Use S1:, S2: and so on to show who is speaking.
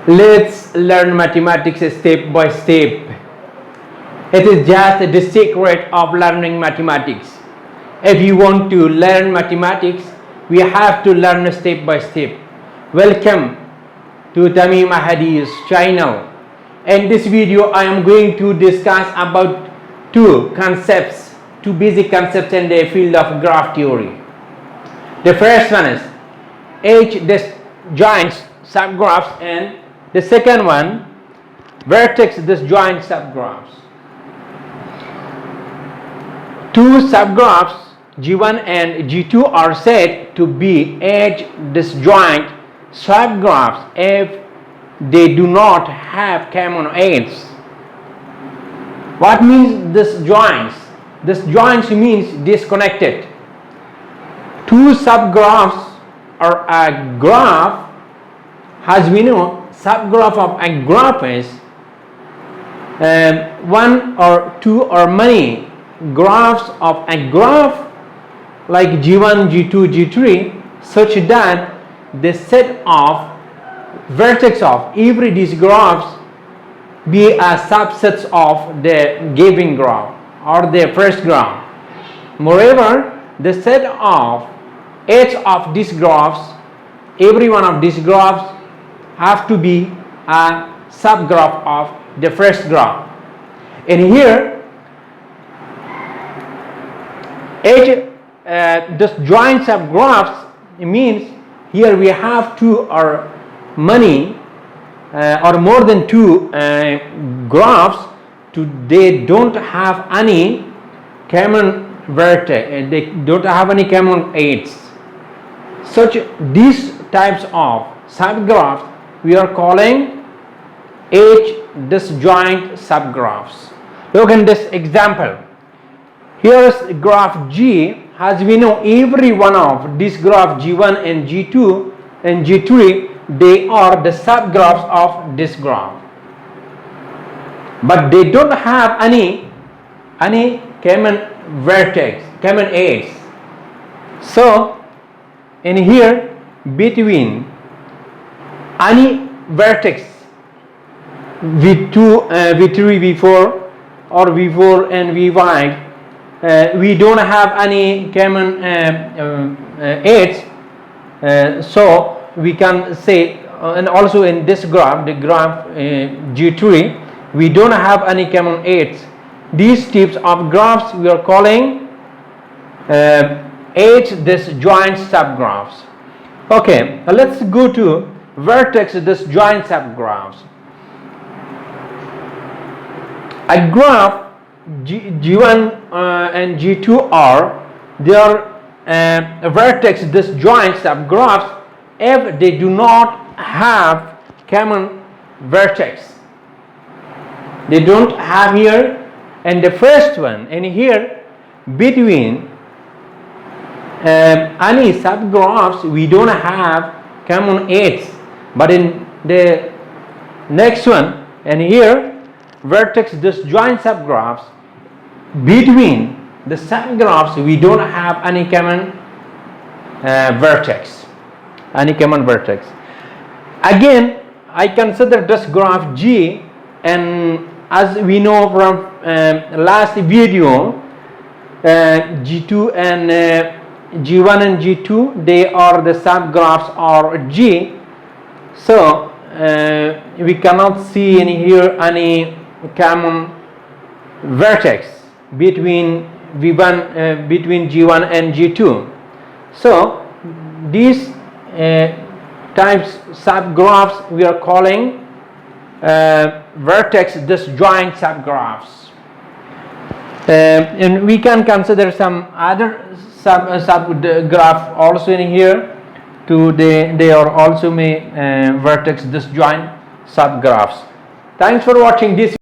S1: Let's learn mathematics step by step. It is just the secret of learning mathematics. If you want to learn mathematics, we have to learn step by step. Welcome to Tamim Ahadi's channel. In this video, I am going to discuss about two basic concepts in the field of graph theory. The first one is edge-disjoint subgraphs, and the second one, vertex-disjoint subgraphs. Two subgraphs G1 and G2 are said to be edge-disjoint subgraphs if they do not have common edges. What means disjoints? Disjoints means disconnected. Two subgraphs or a graph, as we know, subgraph of a graph is one or two or many graphs of a graph like G1, G2, G3, such that the set of vertex of every these graphs be a subset of the given graph or the first graph. Moreover, the set of edge of these graphs, every one of these graphs have to be a subgraph of the first graph. And here, disjoint subgraphs means here we have two or many or more than two graphs. They don't have any common vertex. They don't have any common edges. Such these types of subgraphs we are calling edge-disjoint subgraphs. Look in this example. Here is graph G. As we know, every one of this graph G1 and G2 and G3, they are the subgraphs of this graph. But they don't have any common vertex, common edge. So in here, between any vertex V2, V3, V4 or V4 and V5, we don't have any common edge, so we can say, and also in this graph, the graph G3, we don't have any common edge. These types of graphs we are calling edge-disjoint subgraphs. Okay, let's go to vertex-disjoint subgraphs. A graph G1 and G2 are vertex-disjoint subgraphs if they do not have common vertex. They don't have here, and the first one, and here between any subgraphs we don't have common edge, but in the next one and here vertex-disjoint subgraphs, between the subgraphs we don't have any common vertex, Again, I consider this graph G, and as we know from last video, G2 and G1 and G2, they are the subgraphs or G. So we cannot see in here any common vertex between between G1 and G2. So these types subgraphs we are calling vertex-disjoint subgraphs, and we can consider some other subgraph also in here. They are also vertex-disjoint subgraphs. Thanks for watching this.